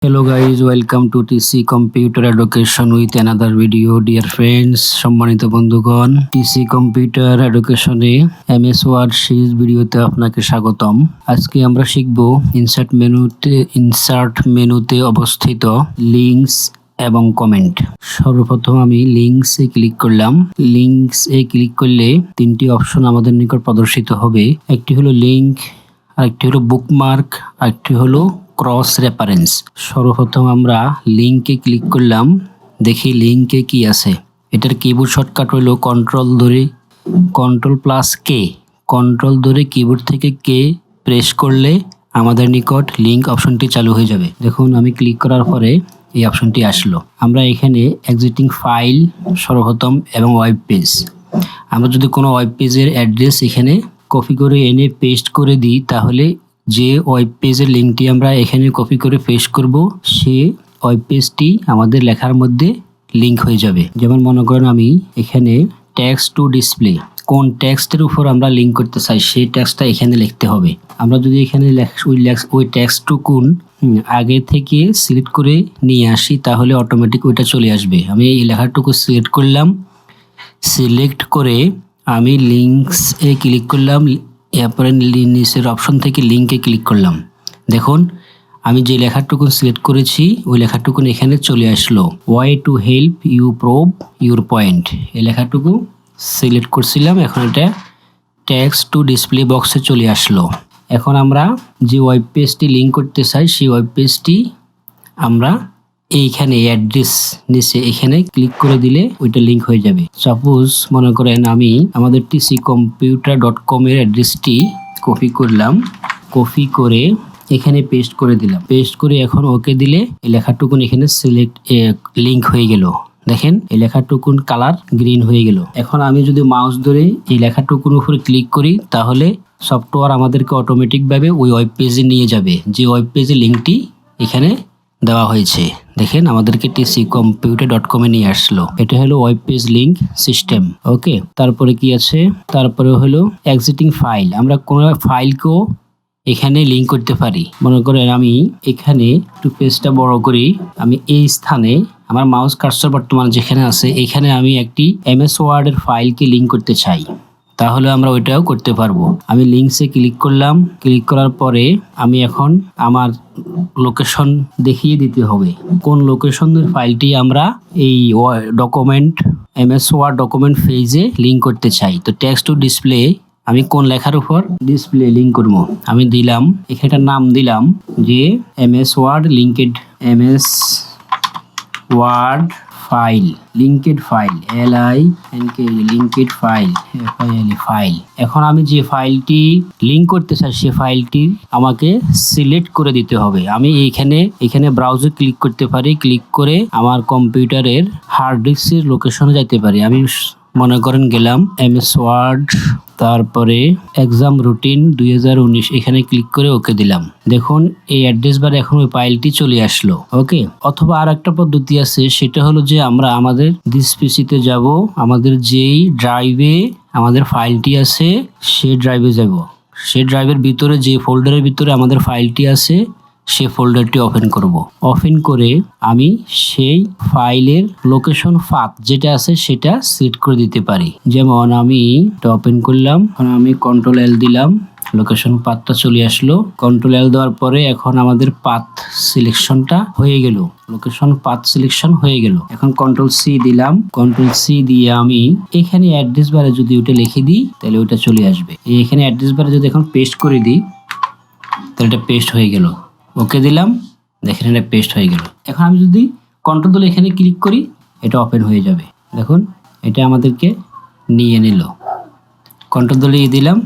Hello guys, welcome to TC Computer Education with another video. Dear friends, সম্মানিত বন্ধুগণ, TC Computer Education এ MS Word series ভিডিওতে আপনাকে স্বাগতম। আজকে আমরা শিখব ইনসার্ট মেনুতে অবস্থিত লিংকস এবং কমেন্ট। সর্বপ্রথম আমি লিংকস এ ক্লিক করলাম। লিংকস এ ক্লিক করলে তিনটি অপশন আমাদের নিকট প্রদর্শিত হবে। একটি হলো লিংক, আরেকটি হলো বুকমার্ক, আরেকটি হলো ক্রস রেফারেন্স। সর্বপ্রথম আমরা লিংকে ক্লিক করলাম। দেখি লিংকে কি আছে। এটার কিবোর্ড শর্টকাট হলো কন্ট্রোল ধরে কিবোর্ড থেকে কে প্রেস করলে আমাদের নিকট লিংক অপশনটি চালু হয়ে যাবে। দেখুন আমি ক্লিক করার পরে এই অপশনটি আসলো। আমরা এখানে এক্সিস্টিং ফাইল সর্বপ্রথম এবং ওয়েব পেজ, আমরা যদি কোনো ওয়েব পেজের অ্যাড্রেস এখানে কপি করে এনে পেস্ট করে দিই, তাহলে যে ওয়েব পেজের লিঙ্কটি আমরা এখানে কপি করে পেস্ট করব, সে ওয়েব পেজটি আমাদের লেখার মধ্যে লিঙ্ক হয়ে যাবে। যেমন মনে করেন আমি এখানে টেক্সট টু ডিসপ্লে, কোন টেক্সটের উপর আমরা লিঙ্ক করতে চাই সেই টেক্সটটা এখানে লিখতে হবে। আমরা যদি এখানে ওই টেক্সটটুকুন আগে থেকে সিলেক্ট করে নিয়ে আসি, তাহলে অটোমেটিক ওইটা চলে আসবে। আমি এই লেখাটুকু সিলেক্ট করলাম, সিলেক্ট করে আমি লিঙ্কস এ ক্লিক করলাম, এরপরে নিচের অপশন থেকে লিঙ্কে ক্লিক করলাম। দেখুন আমি যে লেখাটুকু সিলেক্ট করেছি ওই লেখাটুকু এখানে চলে আসলো। Way to help you prove your point, এই লেখাটুকু সিলেক্ট করছিলাম। এখন এটা টেক্সট টু ডিসপ্লে বক্সে চলে আসলো। এখন আমরা যে ওয়েব পেজটি লিঙ্ক করতে চাই সেই ওয়েব পেজটি আমরা এইখানে অ্যাড্রেস নিচে এখানে ক্লিক করে দিলে ওইটা লিঙ্ক হয়ে যাবে। সাপোজ মনে করেন আমি আমাদের tccomputer.com এর অ্যাড্রেসটি কপি করলাম, কপি করে এখানে পেস্ট করে দিলাম। পেস্ট করে এখন ওকে দিলে এই লেখাটুকুন এখানে লিঙ্ক হয়ে গেল। দেখেন এই লেখাটুকুন কালার গ্রিন হয়ে গেল। এখন আমি যদি মাউস ধরে এই লেখাটুকুর উপরে ক্লিক করি, তাহলে সফটওয়্যার আমাদেরকে অটোমেটিকভাবে ওই ওয়েব পেজে নিয়ে যাবে, যে ওয়েব পেজের লিঙ্কটি এখানে দেওয়া হয়েছে। দেখেন আমাদেরকে tccomputer.com এ নিয়ে আসলো। এটা হলো ওয়েব পেজ লিংক সিস্টেম। ওকে, তারপরে কি আছে, তারপরে হলো এক্সিস্টিং ফাইল। আমরা কোনো ফাইলকেও এখানে লিংক করতে পারি। মনে করেন আমি এখানে একটু পেজটা বড় করি, আমি এই স্থানে আমার মাউস কার্সর বর্তমানে যেখানে আছে এখানে আমি একটি MS ওয়ার্ড এর ফাইলকে লিংক করতে চাই, তাহলে আমরা ওইটাও করতে পারবো। আমি লিঙ্কসে ক্লিক করলাম, ক্লিক করার পরে আমি এখন আমার লোকেশন দেখিয়ে দিতে হবে কোন লোকেশনের ফাইলটি আমরা এই ডকুমেন্ট MS ওয়ার্ড ডকুমেন্ট পেজে লিংক করতে চাই। তো টেক্সট টু ডিসপ্লে আমি কোন লেখার উপর ডিসপ্লে লিংক করব, আমি দিলাম এখানে নাম দিলাম যে MS word linked, MS word file, linked file, LINK linked file, file. এখন আমি যে ফাইলটি লিঙ্ক করতে চাই সে ফাইলটি আমাকে সিলেক্ট করে দিতে হবে। আমি এখানে ব্রাউজে ক্লিক করতে পারি, ক্লিক করে আমার কম্পিউটারের হার্ড ডিস্কের লোকেশনে যেতে পারি। আমি মনে করেন গেলাম MS ওয়ার্ড, তারপরে এক্সাম রুটিন 2019 এখানে ক্লিক করে ওকে দিলাম। দেখুন এই অ্যাড্রেস বারে এখন ওই ফাইলটি চলে আসলো। ওকে, অথবা আর একটা পদ্ধতি আছে, সেটা হলো যে আমরা আমাদের ডিসপিসিতে যাব, আমাদের যেই ড্রাইভে আমাদের ফাইলটি আছে সেই ড্রাইভে যাব, সেই ড্রাইভের ভিতরে যে ফোল্ডারের ভিতরে আমাদের ফাইলটি আছে সে ফোল্ডারটি ওপেন করব। ওপেন করে আমি সেই ফাইলের লোকেশন পাথ যেটা আছে সেটা সিলেক্ট করে দিতে পারি। যেমন আমি এটা ওপেন করলাম, এখন আমি Ctrl+L দিলাম, লোকেশন পাথটা চলে আসলো। Ctrl+L দেওয়ার পরে এখন আমাদের পাথ সিলেকশনটা হয়ে গেল, লোকেশন পাথ সিলেকশন হয়ে গেল। এখন Ctrl+C দিলাম, Ctrl+C দিয়ে আমি এখানে অ্যাড্রেস বারে যদি ওটা লিখে দিই তাহলে ওটা চলে আসবে। এখানে অ্যাড্রেস বারে যদি এখন পেস্ট করে দিই তাহলে এটা পেস্ট হয়ে গেল। ওকে দিলাম, দেখেন এটা পেস্ট হয়ে গেল। এখন আমি যদি কন্ট্রোল ধরে এখানে ক্লিক করি এটা ওপেন হয়ে যাবে। দেখুন এটা আমাদেরকে নিয়ে নিল। কন্ট্রোল ধরে দিলাম,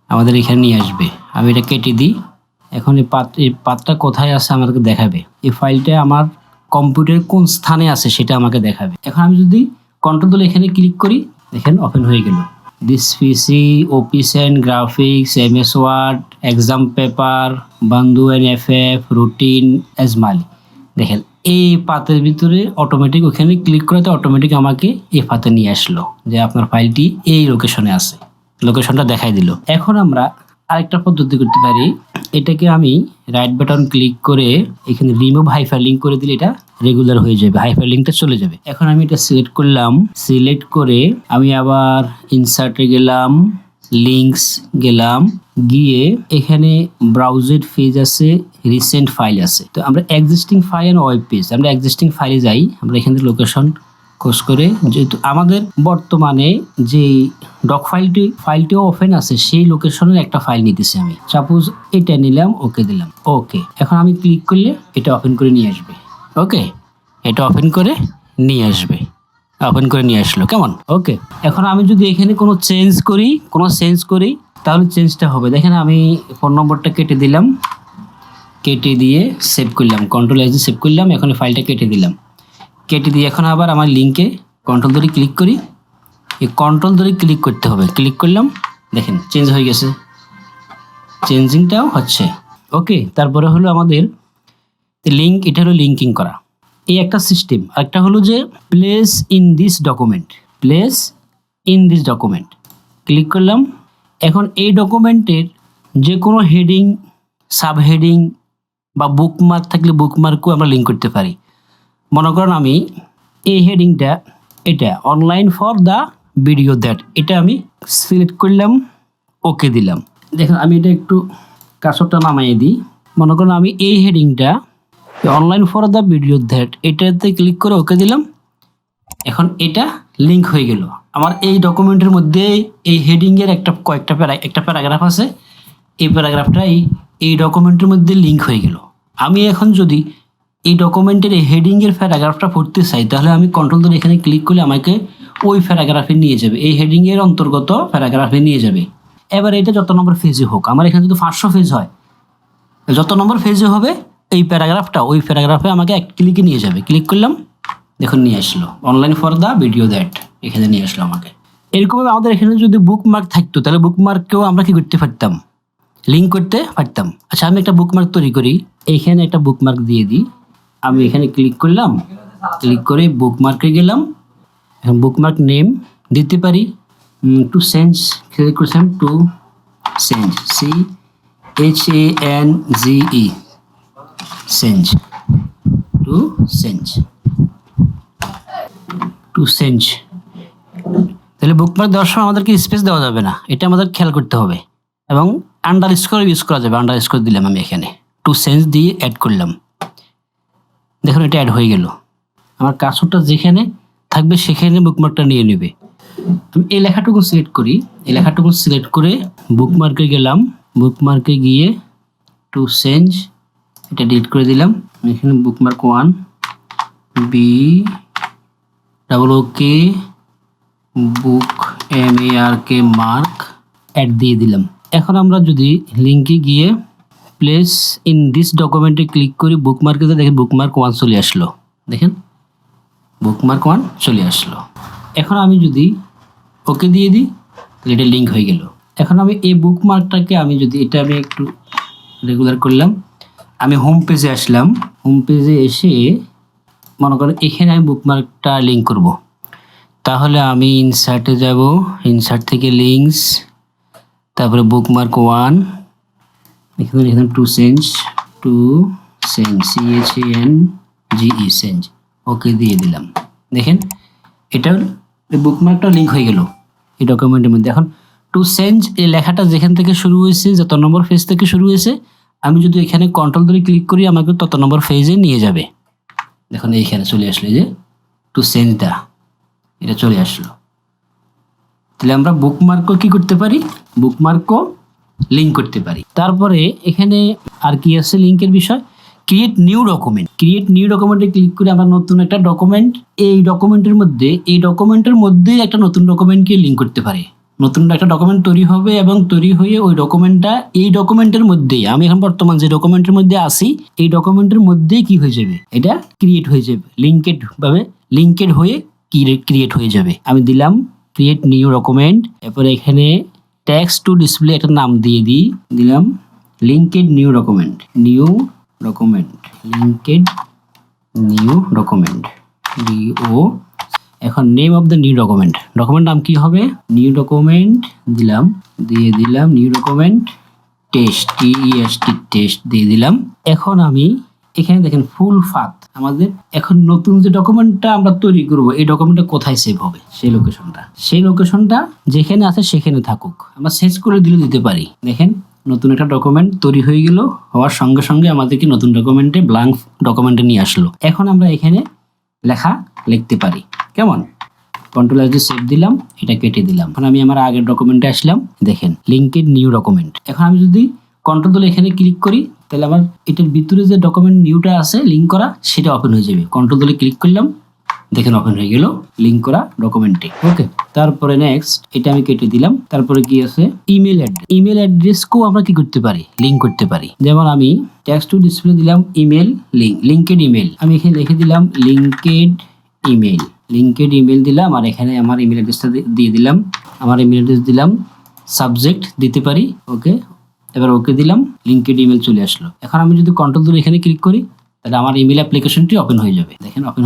আমাদের এখানে নিয়ে আসবে। আমি এটা কেটে দিই। এখন এই পাথটা কোথায় আছে আমাদেরকে দেখাবে। এই ফাইলটা আমার কম্পিউটারে কোন স্থানে আছে সেটা আমাকে দেখাবে। এখন আমি যদি কন্ট্রোল ধরে এখানে ক্লিক করি, দেখেন ওপেন হয়ে গেল। This PC, omissions, graphics, MS word, exam paper, বন্ধু NFF, রুটিন, এজমালি। দেখেন এই পাতের ভিতরে অটোমেটিক ওখানে ক্লিক করাতে অটোমেটিক আমাকে এই পাতে নিয়ে আসলো যে আপনার ফাইলটি এই লোকেশনে আছে, লোকেশনটা দেখাই দিল। এখন আমরা আরেকটা পদ্ধতি করতে পারি, এটাকে আমি রাইট বাটন ক্লিক করে এখানে রিমুভ হাইপারলিংক করে দিলে এটা রেগুলার হয়ে যাবে, হাইপারলিংকটা চলে যাবে। এখন আমি এটা সিলেক্ট করলাম, সিলেক্ট করে আমি আবার ইনসার্টে গেলাম, লিঙ্কস গেলাম, গিয়ে এখানে ব্রাউজের পেজ আছে, রিসেন্ট ফাইল আছে। তো আমরা existing file and web page, আমরা এক্সিস্টিং ফাইলে যাই। আমরা এখানে লোকেশন খোঁজ করে, যেহেতু আমাদের বর্তমানে যে ডক ফাইলটিও ওপেন আছে সেই লোকেশনের একটা ফাইল নিতেছি আমি, সাপোজ এটা নিলাম, ওকে দিলাম, ওকে। এখন আমি ক্লিক করলে এটা ওপেন করে নিয়ে আসবে। ওকে, এটা ওপেন করে নিয়ে আসবে, ওপেন করে নিয়ে আসলো, কেমন? ওকে। এখন আমি যদি এখানে কোনো চেঞ্জ করি তাহলে চেঞ্জটা হবে। দেখেন আমি ফোন নম্বরটা কেটে দিলাম, কেটে দিয়ে সেভ করলাম, কন্ট্রোল এস দিয়ে সেভ করলাম। এখন ফাইলটা কেটে দিলাম, কেটে দিয়ে এখন আবার আমার লিঙ্কে কন্ট্রোল ধরে ক্লিক করি। এই কন্ট্রোল ধরে ক্লিক করতে হবে, ক্লিক করলাম, দেখেন চেঞ্জ হয়ে গেছে, চেঞ্জিংটাও হচ্ছে। ওকে, তারপরে হলো আমাদের লিঙ্ক, এটা হলো লিঙ্কিং করা, এই একটা সিস্টেম। আরেকটা হলো যে place in this document, place in this document click করলাম। এখন এই ডকুমেন্টের যে কোনো হেডিং, সাব হেডিং বা বুকমার্ক থাকলে বুকমার্কও আমরা লিঙ্ক করতে পারি। মনে করেন আমি এই হেডিংটা, এটা online for the video that, এটা আমি সিলেক্ট করলাম, ওকে দিলাম। দেখুন আমি এটা একটু কার্সরটা নামাইয়ে দিই। মনে করেন আমি এই হেডিংটা online for the video that, এটাতে ক্লিক করে ওকে দিলাম। এখন এটা লিঙ্ক হয়ে গেল আমার এই ডকুমেন্টের মধ্যে। এই হেডিংয়ের একটা প্যারাগ্রাফ আছে, এই প্যারাগ্রাফটাই এই ডকুমেন্টের মধ্যে লিঙ্ক হয়ে গেল। আমি এখন যদি এই ডকুমেন্টের এই হেডিংয়ের প্যারাগ্রাফটা পড়তে চাই, তাহলে আমি কন্ট্রোল ধরে এখানে ক্লিক করলে আমাকে ওই প্যারাগ্রাফে নিয়ে যাবে, এই হেডিংয়ের অন্তর্গত প্যারাগ্রাফে নিয়ে যাবে। এবার এটা যত নম্বর পেজে হোক, আমার এখানে যদি 500 পেজ হয়, যত নম্বর পেজে হবে এই প্যারাগ্রাফটা, ওই প্যারাগ্রাফে আমাকে এক ক্লিকে নিয়ে যাবে। ক্লিক করলাম, দেখুন নিয়ে আসলো, online for the video that, এখানে নিয়ে আসলো আমাকে। এরকমভাবে আমাদের এখানে যদি বুকমার্ক থাকতো, তাহলে বুকমার্ককেও আমরা কি করতে পারতাম, লিঙ্ক করতে পারতাম। আচ্ছা, আমি একটা বুকমার্ক তৈরি করি, এইখানে একটা বুকমার্ক দিয়ে দিই। আমি এখানে ক্লিক করলাম, ক্লিক করে বুকমার্কে গেলাম। এখন বুকমার্ক নেম দিতে পারি, টু চেঞ্জ, ক্লিক করছিলাম, to change, CHANGE, change, to change, to change. তাহলে বুকমার্ক দেওয়ার সময় আমাদেরকে স্পেস দেওয়া যাবে না, এটা আমাদের খেয়াল করতে হবে। এবং আন্ডারস্কোর ইউজ করা যাবে, আন্ডারস্কোর দিলাম আমি এখানে, টু চেঞ্জ দিয়ে অ্যাড করলাম। দেখুন এটা অ্যাড হয়ে গেল, আমার কার্সরটা যেখানে থাকবে সেখানে বুকমার্কটা নিয়ে নেবে। আমি এই লেখাটুকু সিলেক্ট করি, এই লেখাটুকু সিলেক্ট করে বুকমার্কে গেলাম, বুকমার্কে গিয়ে টু চেঞ্জ, এটা ডিলিট করে দিলাম। এখানে বুকমার্ক 1 BOOK বুক MARK মার্ক অ্যাড দিয়ে দিলাম। এখন আমরা যদি লিঙ্কে গিয়ে প্লেস ইন দিস ডকুমেন্টে ক্লিক করি, বুকমার্কে দেখেন বুকমার্ক 1 চলে আসলো, দেখেন বুকমার্ক 1 চলে আসলো। এখন আমি যদি ওকে দিয়ে দিই, তাহলে এটা লিঙ্ক হয়ে গেল। এখন আমি এই বুকমার্কটাকে আমি যদি এটা আমি একটু রেগুলার করলাম, আমি হোম পেজে আসলাম, হোম পেজে এসে মনে করেন এখানে আমি বুকমার্কটা লিঙ্ক করব। তাহলে আমি ইনসার্টে যাব, ইনসার্ট থেকে লিঙ্কস, তারপরে বুকমার্ক 1, এখানে টু চেঞ্জ, CHANGE, চেঞ্জ, ওকে দিয়ে দিলাম। দেখেন এটা বুকমার্কটা লিঙ্ক হয়ে গেল এই ডকুমেন্টের মধ্যে। এখন টু চেঞ্জ এই লেখাটা যেখান থেকে শুরু হয়েছে, যত নম্বর পেজ থেকে শুরু হয়েছে, আমি যদি এখানে কন্ট্রোল ধরে ক্লিক করি আমাকে তত নম্বর পেজে নিয়ে যাবে। দেখুন এইখানে চলে আসলো, যে টু চেঞ্জ দা, এটা চলে আসলো। তাহলে আমরা বুকমার্কও কি করতে পারি, বুকমার্কও লিঙ্ক করতে পারি। তারপরে এখানে আর কি আছে লিঙ্কের বিষয়, create new document. Create new ডকুমেন্টে ক্লিক করে আমরা নতুন একটা ডকুমেন্ট, এই ডকুমেন্টের মধ্যে একটা নতুন ডকুমেন্টকে লিঙ্ক করতে পারি। নতুন একটা ডকুমেন্ট তৈরি হবে এবং তৈরি হয়ে ওই ডকুমেন্টটা এই ডকুমেন্টের মধ্যেই, আমি এখন বর্তমান যে ডকুমেন্টের মধ্যে আসি এই ডকুমেন্টের মধ্যেই কি হয়ে যাবে, এটা ক্রিয়েট হয়ে যাবে, লিঙ্কেড হয়ে ক্রিয়েট হয়ে যাবে। আমি দিলাম ক্রিয়েট নিউ ডকুমেন্ট, এরপরে এখানে টেক্সট টু ডিসপ্লে একটা নাম দিয়ে দিলাম linked new document, linked new document DO। এখন name of the new document নাম কি হবে, নিউ ডকুমেন্ট দিলাম, দিয়ে দিলাম নিউ ডকুমেন্ট। টেস্ট টেস্ট দিয়ে দিলাম। এখন আমি এখানে দেখেন ফুল পাথ, আমাদের এখন নতুন যে ডকুমেন্টটা আমরা তৈরি করব এই ডকুমেন্টটা কোথায় সেভ হবে সেই লোকেশনটা যেখানে আছে সেখানে থাকুক, আমরা সেভ করে দিতে পারি। দেখেন নতুন একটা ডকুমেন্ট তৈরি হয়ে গেল, হওয়ার সঙ্গে সঙ্গে আমাদেরকে নতুন ডকুমেন্টে ব্ল্যাঙ্ক ডকুমেন্টে নিয়ে আসলো। এখন আমরা এখানে লেখা লিখতে পারি। কেমন? কন্ট্রোল এস দিয়ে সেভ দিলাম, এটা কেটে দিলাম। এখন আমি আমার আগের ডকুমেন্টে আসলাম, দেখেন লিঙ্কেড নিউ ডকুমেন্ট। এখন আমি যদি কন্ট্রোল ধরে এখানে ক্লিক করি তাহলে আমার এটার ভিতরে যে ডকুমেন্ট নিউটা আছে লিঙ্ক করা সেটা ওপেন হয়ে যাবে। কন্ট্রোল ধরে ক্লিক করলাম, দেখেন ওপেন হয়ে গেল লিঙ্ক করা ডকুমেন্টে। ওকে, তারপরে নেক্সট এটা আমি কেটে দিলাম। তারপরে কি আছে? ইমেল অ্যাড্রেসকেও আমরা কি করতে পারি? লিঙ্ক করতে পারি। যেমন আমি টেক্সট টু ডিসপ্লে দিলাম ইমেল লিঙ্কেড ইমেল, আমি এখানে লিখে দিলাম লিঙ্কেড ইমেল দিলাম, আর এখানে আমার ইমেল অ্যাড্রেসটা দিয়ে দিলাম। আমার ইমেল অ্যাড্রেস দিলাম, সাবজেক্ট দিতে পারি। ওকে, এবার ওকে দিলাম, লিঙ্কেড ইমেল চলে আসলো। এখন আমি যদি কন্ট্রোল ধরে এখানে ক্লিক করি তাহলে আমার ইমেল অ্যাপ্লিকেশনটি ওপেন হয়ে যাবে। দেখেন ওপেন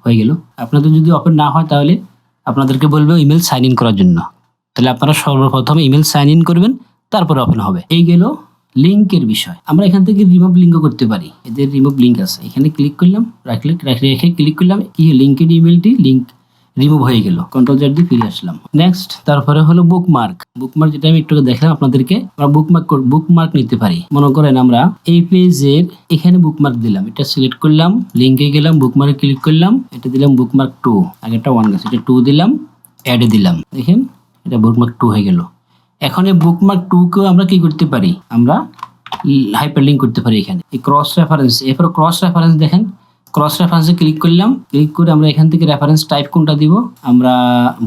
হয়ে গেল। আপনাদের যদি ওপেন না হয় তাহলে আপনাদেরকে বলবে ইমেল সাইন ইন করার জন্য, তাহলে আপনারা সর্বপ্রথমে ইমেল সাইন ইন করবেন, তারপরে ওপেন হবে। এই গেল লিঙ্কের বিষয়। আমরা এখান থেকে রিমুভ লিঙ্কও করতে পারি। এদের রিমুভ লিঙ্ক আছে, এখানে ক্লিক করলাম, রেখে ক্লিক করলাম, কি লিঙ্কেড ইমেলটি লিঙ্ক রিমুভ হয়ে গেল। কন্ট্রোল জেড দিয়ে ফিরে আসলাম। নেক্সট তারপরে হলো বুকমার্ক, যেটা আমি একটু দেখলাম আপনাদেরকে। আমরা বুকমার্ক নিতে পারি। মনে করেন আমরা এই পেজের এখানে বুকমার্ক দিলাম, এটা সিলেক্ট করলাম, লিঙ্কে গেলাম, বুকমার্কে ক্লিক করলাম, এটা দিলাম বুকমার্ক 2, আগেরটা 1 গেছে, এটা 2 দিলাম, অ্যাডে দিলাম, দেখেন এটা বুকমার্ক 2 হয়ে গেল। এখন এই বুকমার্ক 2 কেও আমরা কি করতে পারি? আমরা হাইপারলিংক করতে পারি। এখানে এই ক্রস রেফারেন্স, এরপর ক্রস রেফারেন্স দেখেন, ক্রস রেফারেন্সে ক্লিক করলাম, ক্লিক করে আমরা এখান থেকে রেফারেন্স টাইপ কোনটা দিব? আমরা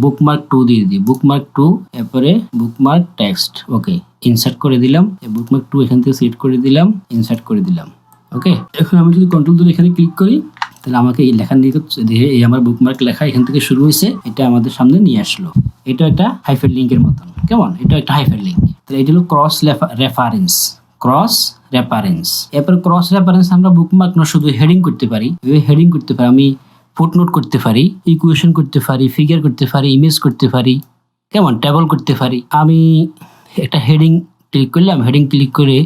বুকমার্ক 2 দিয়ে দিই, বুকমার্ক 2, এরপরে বুকমার্ক টেক্সট। ওকে, ইনসার্ট করে দিলাম, এই বুকমার্ক 2 এখান থেকে সিলেক্ট করে দিলাম, ইনসার্ট করে দিলাম। ওকে, এখন আমি যদি কন্ট্রোল ধরে এখানে ক্লিক করি তাহলে আমাকে এই লেখা দিয়ে এই আমার বুকমার্ক লেখা এখান থেকে শুরু হয়েছে, এটা আমাদের সামনে নিয়ে আসলো। এটা একটা হাইপারলিংকের মতন। কেমন? এটা একটা হাইপারলিংক। তাহলে এটা হলো ক্রস রেফারেন্স। এরপর ক্রস রেফারেন্স আমরা বুকমার্ক না শুধু হেডিং করতে পারি, আমি ফুটনোট করতে পারি, ইকুয়েশন করতে পারি, ফিগার করতে পারি, ইমেজ করতে পারি, কেমন টেবল করতে পারি। আমি একটা হেডিং ক্লিক করলাম, হেডিং ক্লিক করে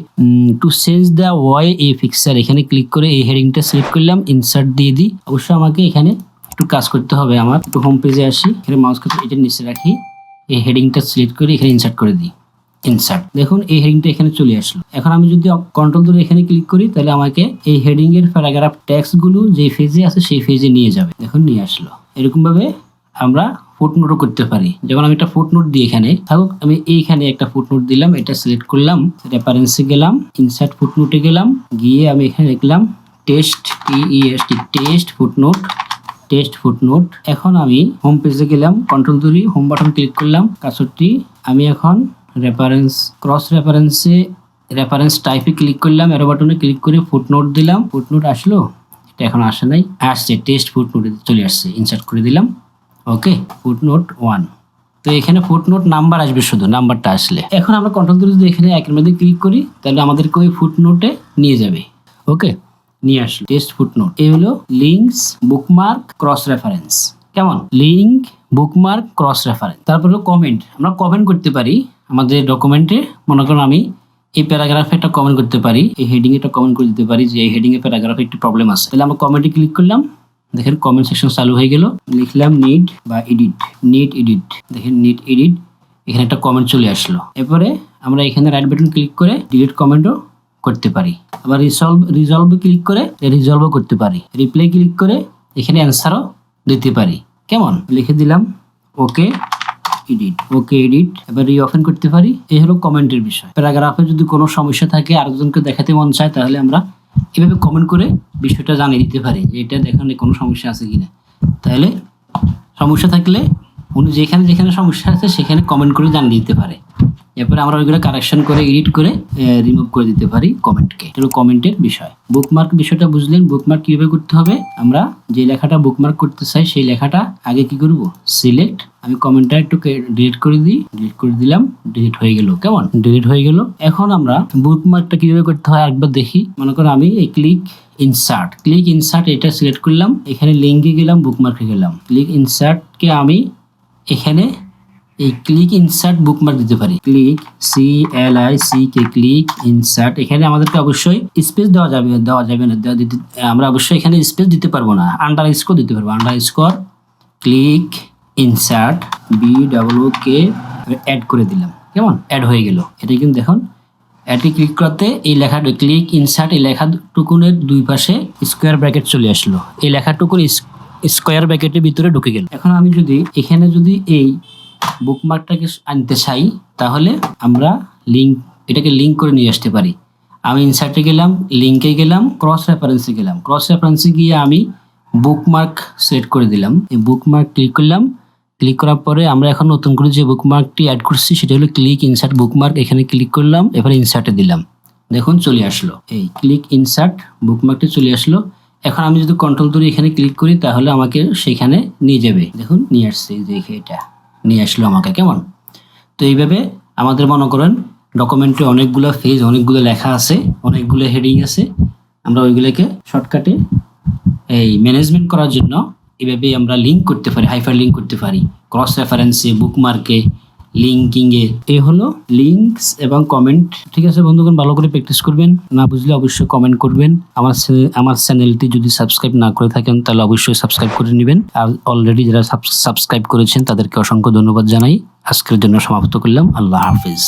to change the way a picture, এখানে ক্লিক করে এই হেডিংটা সিলেক্ট করলাম, ইনসার্ট দিয়ে দিই। অবশ্য আমাকে এখানে একটু কাজ করতে হবে, আমার একটু হোম পেজে আসি, এখানে মাউস কার্সার এটা নিচে রাখি, এই হেডিংটা সিলেক্ট করে এখানে ইনসার্ট করে দিই, ইনসার্ট। দেখুন এই হেডিংটা এখানে চলে আসলো। এখন আমি যদি কন্ট্রোল ধরে এখানে ক্লিক করি তাহলে আমাকে এই হেডিং এর প্যারাগ্রাফ টেক্সট গুলো যে পেজে আছে সেই পেজে নিয়ে যাবে। দেখুন নিয়ে আসলো। এরকম ভাবে আমরা ফুটনোটও করতে পারি। যেমন আমি একটা ফুটনোট দিই, এখানে থাকুক, আমি এইখানে একটা ফুটনোট দিলাম, এটা সিলেক্ট করলাম, রেফারেন্সে গেলাম, ইনসার্ট ফুটনোটে গেলাম, গিয়ে আমি এখানে লিখলাম টেস্ট ফুটনোট। এখন আমি হোম পেজে গেলাম, কন্ট্রোল ধরি, হোম বাটন ক্লিক করলাম, কার্সরটি আমি এখন ক্রস রেফারেন্স টাইপে ক্লিক করলাম, এরো বাটনে ক্লিক করে ফুটনোট দিলাম, ফুটনোট আসলো, এটা এখন আসে নাই, আসছে টেস্ট ফুটনোট চলে আসছে, ইনসার্ট করে দিলাম। ওকে, ফুটনোট 1। তো এখানে ফুটনোট নাম্বার আসবে, শুধু নাম্বারটা আসলে। এখন আমরা কন্ট্রোল ধরে যদি এখানে একের মধ্যে ক্লিক করি তাহলে আমাদেরকে ওই ফুটনোটে নিয়ে যাবে। ওকে, নিয়ে আসলো টেস্ট ফুটনোট। এই হলো লিঙ্কস, বুকমার্ক, ক্রস রেফারেন্স। কেমন? Link, bookmark, cross reference. তারপর হলো কমেন্ট। আমরা কমেন্ট করতে পারি আমাদের ডকুমেন্টে। মনে করুন আমি এই প্যারাগ্রাফে একটা কমেন্ট করতে পারি, এই হেডিং একটা কমেন্ট করে দিতে পারি যে এই হেডিং এর প্যারাগ্রাফে একটু প্রবলেম আছে, তাহলে আমরা কমেন্টে ক্লিক করলাম, দেখেন কমেন্ট সেকশন চালু হয়ে গেল। লিখলাম নিড এডিট, দেখেন নিড এডিট, এখানে একটা কমেন্ট চলে আসলো। এরপরে আমরা এখানে রাইট বাটন ক্লিক করে ডিলিট কমেন্টও করতে পারি। আবার রিজলভ ক্লিক করে রিজলভও করতে পারি। রিপ্লাই ক্লিক করে এখানে অ্যান্সারও দিতে পারি। কেমন? লিখে দিলাম ওকে এডিট। এবার রিওপেন করতে পারি। এই হলো কমেন্টের বিষয়। প্যারাগ্রাফে যদি কোনো সমস্যা থাকে, আরেকজনকে দেখাতে মন চায়, তাহলে আমরা এভাবে কমেন্ট করে বিষয়টা জানিয়ে দিতে পারি যে এটা দেখেন কোনো সমস্যা আছে কিনা। তাহলে সমস্যা থাকলে উনি যেখানে সমস্যা আছে সেখানে কমেন্ট করে জানিয়ে দিতে পারে। এরপরে আমরা ওইগুলো কারেকশন করে এডিট করে রিমুভ করে দিতে পারি কমেন্টকে। এটা হলো কমেন্টের বিষয়। বুকমার্ক বিষয়টা বুঝলেন। বুকমার্ক কিভাবে করতে হবে? আমরা যে লেখাটা বুকমার্ক করতে চাই সেই লেখাটা আগে কি করব? সিলেক্ট। আমি কমেন্টটা একটু ডিলিট করে দিই, ডিলিট করে দিলাম, ডিলিট হয়ে গেল। কেমন? ডিলিট হয়ে গেল। এখন আমরা বুকমার্কটা কিভাবে করতে হয় একবার দেখি। মনে করো আমি এই ক্লিক ইনসার্ট এটা সিলেক্ট করলাম, এখানে লিঙ্কে গেলাম, বুকমার্কে গেলাম। ক্লিক ইনসার্টকে আমি এখানে এই ক্লিক ইনসার্ট বুকমার্ক দিতে পারি। Click CLICK click insert. এখানে আমাদেরকে অবশ্যই স্পেস দেওয়া যাবে না, আমরা অবশ্যই এখানে স্পেস দিতে পারবো না, আন্ডারস্কোর দিতে পারবো। Underscore click insert BWK add করে দিলাম। কেমন অ্যাড হয়ে গেল। এটা কিন্তু দেখুন অ্যাডে ক্লিক করতে এই লেখাটা ক্লিক ইনসার্ট এই লেখাটুকুনের দুই পাশে স্কোয়ার ব্র্যাকেট চলে আসলো। এই লেখাটুকুন স্কোয়ার ব্র্যাকেটের ভিতরে ঢুকে গেল। এখন আমি যদি এখানে যদি এই বুকমার্কটাকে আনতে চাই তাহলে আমরা এটাকে লিঙ্ক করে নিয়ে আসতে পারি। আমি ইনসার্টে গেলাম, লিঙ্কে গেলাম, ক্রস রেফারেন্সে গেলাম। ক্রস রেফারেন্সে গিয়ে আমি বুকমার্ক সেট করে দিলাম। এই বুকমার্ক ক্লিক করলাম। ক্লিক করার পরে আমরা এখন নতুন করে যে বুকমার্কটি অ্যাড করছি সেটা হলো ক্লিক ইনসার্ট বুকমার্ক। এখানে ক্লিক করলাম, এবারে ইনসার্টে দিলাম, দেখুন চলে আসলো। এই ক্লিক ইনসার্ট বুকমার্কটি চলে আসলো। এখন আমি যদি কন্ট্রোল ধরে এখানে ক্লিক করি তাহলে আমাকে সেখানে নিয়ে যাবে। দেখুন নিয়ে আসছে, দেখে এটা নিয়ে আসলো আমাকে। কেমন? তো এইভাবে আমাদের মনে করেন ডকুমেন্টে অনেকগুলো পেজ, অনেকগুলো লেখা আছে, অনেকগুলো হেডিং আছে, আমরা ওইগুলোকে শর্টকাটে এই ম্যানেজমেন্ট করার জন্য এভাবে আমরা লিঙ্ক করতে পারি, হাইপার লিঙ্ক করতে পারি, ক্রস রেফারেন্সে, বুকমার্কে, লিঙ্কিংয়ে। এই হলো লিঙ্কস এবং কমেন্ট। ঠিক আছে বন্ধুগণ, ভালো করে প্র্যাকটিস করবেন। না বুঝলে অবশ্যই কমেন্ট করবেন। আমার চ্যানেলটি যদি সাবস্ক্রাইব না করে থাকেন তাহলে অবশ্যই সাবস্ক্রাইব করে নেবেন। আর অলরেডি যারা সাবস্ক্রাইব করেছেন তাদেরকে অসংখ্য ধন্যবাদ জানাই। আজকের জন্য সমাপ্ত করলাম। আল্লাহ হাফিজ।